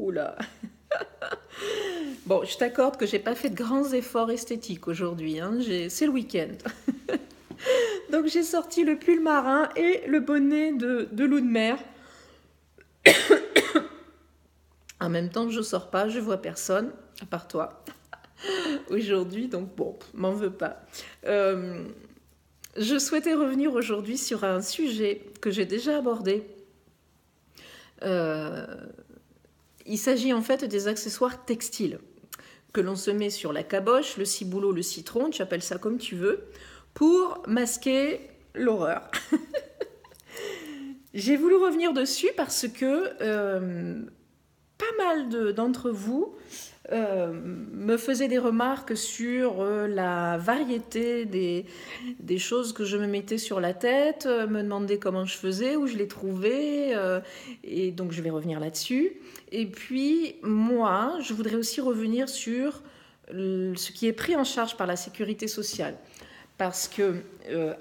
Oula. Bon, je t'accorde que j'ai pas fait de grands efforts esthétiques aujourd'hui, hein. C'est le week-end. Donc j'ai sorti le pull marin et le bonnet de loup de mer. En même temps, je sors pas, je vois personne, à part toi, aujourd'hui, donc bon, m'en veux pas. Je souhaitais revenir aujourd'hui sur un sujet que j'ai déjà abordé. Il s'agit en fait des accessoires textiles que l'on se met sur la caboche, le ciboulot, le citron, tu appelles ça comme tu veux, pour masquer l'horreur. J'ai voulu revenir dessus parce que pas mal d'entre vous me faisaient des remarques sur la variété des choses que je me mettais sur la tête, me demandaient comment je faisais, où je les trouvais, et donc je vais revenir là-dessus. Et puis moi, je voudrais aussi revenir sur ce qui est pris en charge par la sécurité sociale. Parce que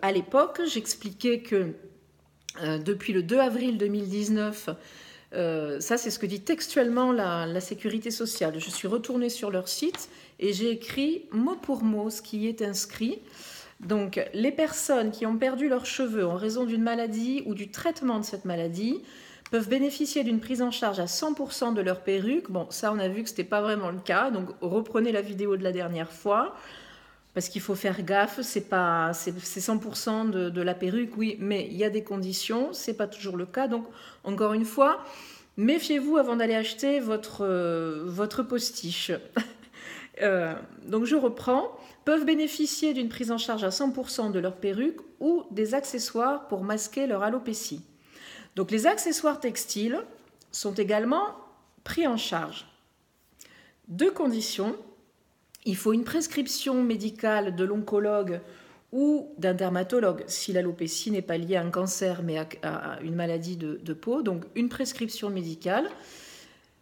à l'époque, j'expliquais que depuis le 2 avril 2019, ça c'est ce que dit textuellement la sécurité sociale. Je suis retournée sur leur site et j'ai écrit mot pour mot ce qui y est inscrit. Donc les personnes qui ont perdu leurs cheveux en raison d'une maladie ou du traitement de cette maladie peuvent bénéficier d'une prise en charge à 100% de leur perruque. Bon, ça on a vu que ce n'était pas vraiment le cas, donc reprenez la vidéo de la dernière fois. Parce qu'il faut faire gaffe, c'est 100% de la perruque, oui, mais il y a des conditions, c'est pas toujours le cas. Donc, encore une fois, méfiez-vous avant d'aller acheter votre postiche. Donc, je reprends. Peuvent bénéficier d'une prise en charge à 100% de leur perruque ou des accessoires pour masquer leur alopécie. Donc, les accessoires textiles sont également pris en charge. Deux conditions. Il faut une prescription médicale de l'oncologue ou d'un dermatologue si l'alopécie n'est pas liée à un cancer mais à une maladie de peau. Donc une prescription médicale,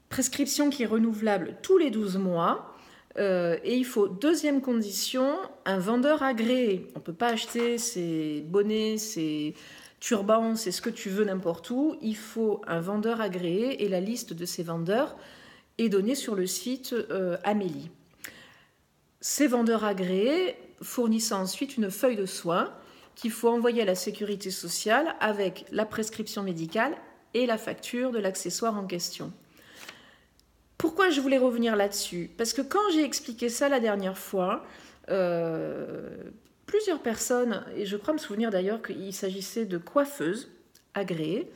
prescription qui est renouvelable tous les 12 mois. Et il faut, deuxième condition, un vendeur agréé. On ne peut pas acheter ses bonnets, ses turbans, c'est ce que tu veux n'importe où. Il faut un vendeur agréé et la liste de ces vendeurs est donnée sur le site Amélie. Ces vendeurs agréés fournissent ensuite une feuille de soins qu'il faut envoyer à la sécurité sociale avec la prescription médicale et la facture de l'accessoire en question. Pourquoi je voulais revenir là-dessus? Parce que quand j'ai expliqué ça la dernière fois, plusieurs personnes, et je crois me souvenir d'ailleurs qu'il s'agissait de coiffeuses agréées,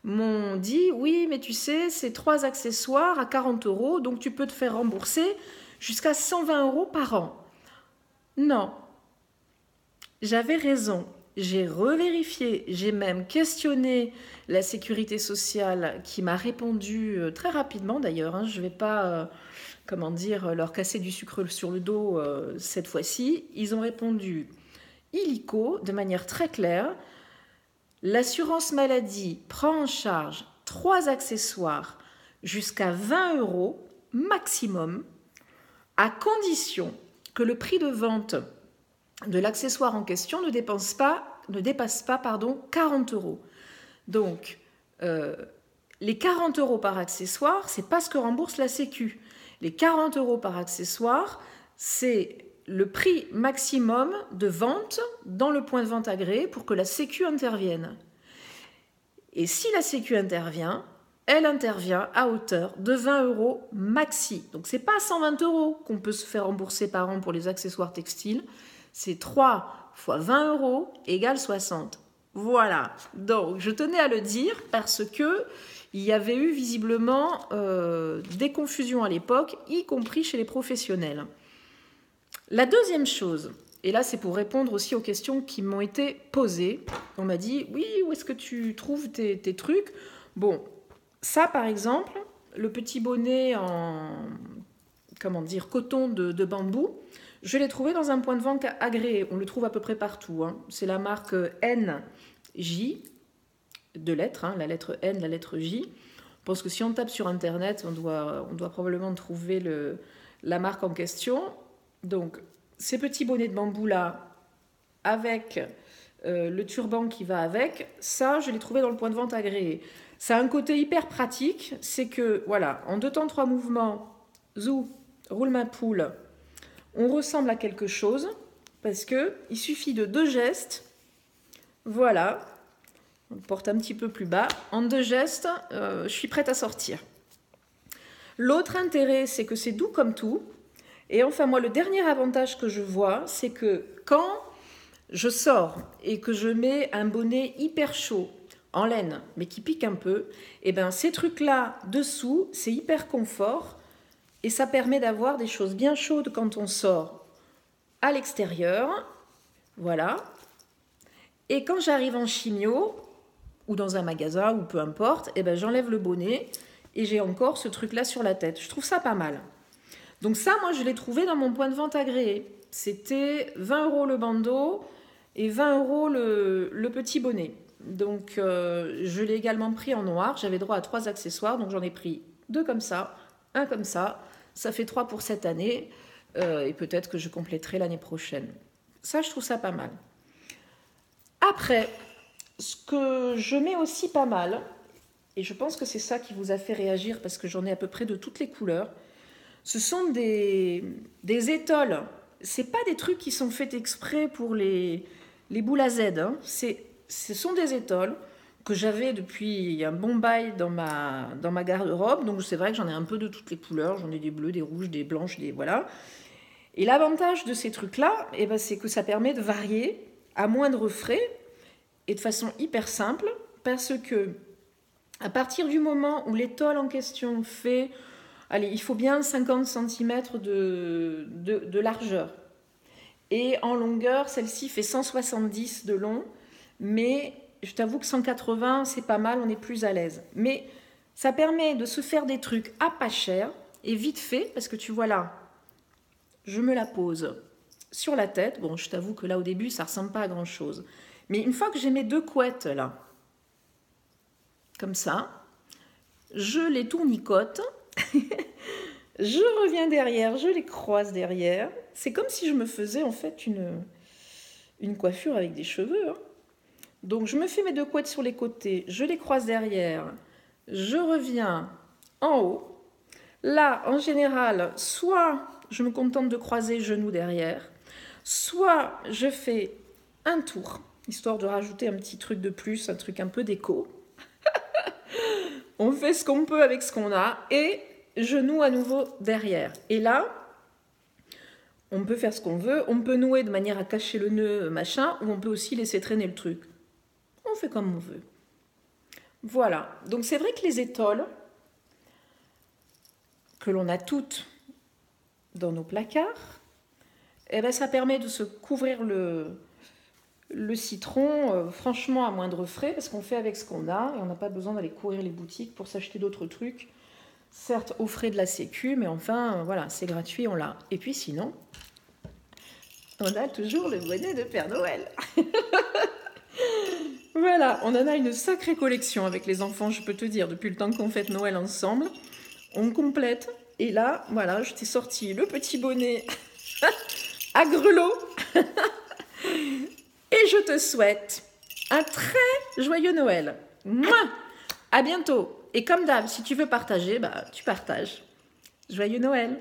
m'ont dit « Oui, mais tu sais, c'est 3 accessoires à 40 €, donc tu peux te faire rembourser jusqu'à 120 € par an. » Non, j'avais raison. J'ai revérifié, j'ai même questionné la sécurité sociale qui m'a répondu très rapidement d'ailleurs. Je ne vais pas, leur casser du sucre sur le dos cette fois-ci. Ils ont répondu illico de manière très claire. L'assurance maladie prend en charge 3 accessoires jusqu'à 20 € maximum, à condition que le prix de vente de l'accessoire en question ne dépasse pas 40 €. Donc, les 40 € par accessoire, c'est pas ce que rembourse la Sécu. Les 40 € par accessoire, c'est le prix maximum de vente dans le point de vente agréé pour que la Sécu intervienne. Et si la Sécu intervient, elle intervient à hauteur de 20 € maxi. Donc c'est pas 120 € qu'on peut se faire rembourser par an pour les accessoires textiles, c'est 3 fois 20 € égale 60. Voilà, donc je tenais à le dire parce que il y avait eu visiblement des confusions à l'époque, y compris chez les professionnels. La deuxième chose, et là c'est pour répondre aussi aux questions qui m'ont été posées, on m'a dit « Oui, où est-ce que tu trouves tes trucs ?» Bon, ça par exemple, le petit bonnet en coton de bambou, je l'ai trouvé dans un point de vente agréé. On le trouve à peu près partout. C'est la marque NJ, deux lettres, la lettre N, la lettre J. Je pense que si on tape sur Internet, on doit probablement trouver la marque en question. Donc, ces petits bonnets de bambou-là, avec le turban qui va avec, ça, je l'ai trouvé dans le point de vente agréé. Ça a un côté hyper pratique, c'est que, voilà, en 2 temps, 3 mouvements, zou, roule ma poule, on ressemble à quelque chose, parce qu'il suffit de 2 gestes, voilà, on porte un petit peu plus bas, en 2 gestes, je suis prête à sortir. L'autre intérêt, c'est que c'est doux comme tout, et enfin, moi, le dernier avantage que je vois, c'est que quand je sors et que je mets un bonnet hyper chaud, en laine, mais qui pique un peu, et bien ces trucs-là dessous, c'est hyper confort et ça permet d'avoir des choses bien chaudes quand on sort à l'extérieur. Voilà. Et quand j'arrive en chimio ou dans un magasin ou peu importe, et ben j'enlève le bonnet et j'ai encore ce truc-là sur la tête. Je trouve ça pas mal. Donc ça, moi, je l'ai trouvé dans mon point de vente agréé. C'était 20 € le bandeau et 20 € le petit bonnet. Donc, je l'ai également pris en noir. J'avais droit à 3 accessoires, donc j'en ai pris 2 comme ça, 1 comme ça. Ça fait 3 pour cette année, et peut-être que je compléterai l'année prochaine. Ça, je trouve ça pas mal. Après, ce que je mets aussi pas mal, et je pense que c'est ça qui vous a fait réagir, parce que j'en ai à peu près de toutes les couleurs, ce sont des étoles. C'est pas des trucs qui sont faits exprès pour les boules à Z. Hein. Ce sont des étoles que j'avais depuis un bon bail dans ma garde-robe. Donc c'est vrai que j'en ai un peu de toutes les couleurs. J'en ai des bleus, des rouges, des blanches, des voilà. Et l'avantage de ces trucs-là, eh ben, c'est que ça permet de varier à moindre frais et de façon hyper simple, parce que à partir du moment où l'étole en question fait, allez, il faut bien 50 cm de largeur. Et en longueur, celle-ci fait 170 de long, mais je t'avoue que 180, c'est pas mal, on est plus à l'aise. Mais ça permet de se faire des trucs à pas cher et vite fait, parce que tu vois là, je me la pose sur la tête. Bon, je t'avoue que là, au début, ça ressemble pas à grand-chose. Mais une fois que j'ai mes 2 couettes là, comme ça, je les tournicote, je reviens derrière, je les croise derrière. C'est comme si je me faisais en fait une coiffure avec des cheveux. Hein. Donc je me fais mes 2 couettes sur les côtés, je les croise derrière, je reviens en haut. Là, en général, soit je me contente de croiser genoux derrière, soit je fais un tour, histoire de rajouter un petit truc de plus, un truc un peu déco. On fait ce qu'on peut avec ce qu'on a et genoux à nouveau derrière. Et là, on peut faire ce qu'on veut. On peut nouer de manière à cacher le nœud, machin, ou on peut aussi laisser traîner le truc. On fait comme on veut. Voilà. Donc c'est vrai que les étoles, que l'on a toutes dans nos placards, eh ben, ça permet de se couvrir le citron, franchement à moindre frais, parce qu'on fait avec ce qu'on a, et on n'a pas besoin d'aller courir les boutiques pour s'acheter d'autres trucs. Certes, aux frais de la Sécu, mais enfin, voilà, c'est gratuit, on l'a. Et puis sinon, on a toujours le bonnet de Père Noël. Voilà, on en a une sacrée collection avec les enfants, je peux te dire, depuis le temps qu'on fête Noël ensemble. On complète. Et là, voilà, je t'ai sorti le petit bonnet à grelots. Et je te souhaite un très joyeux Noël. Mouah, à bientôt. Et comme d'hab, si tu veux partager, bah, tu partages. Joyeux Noël!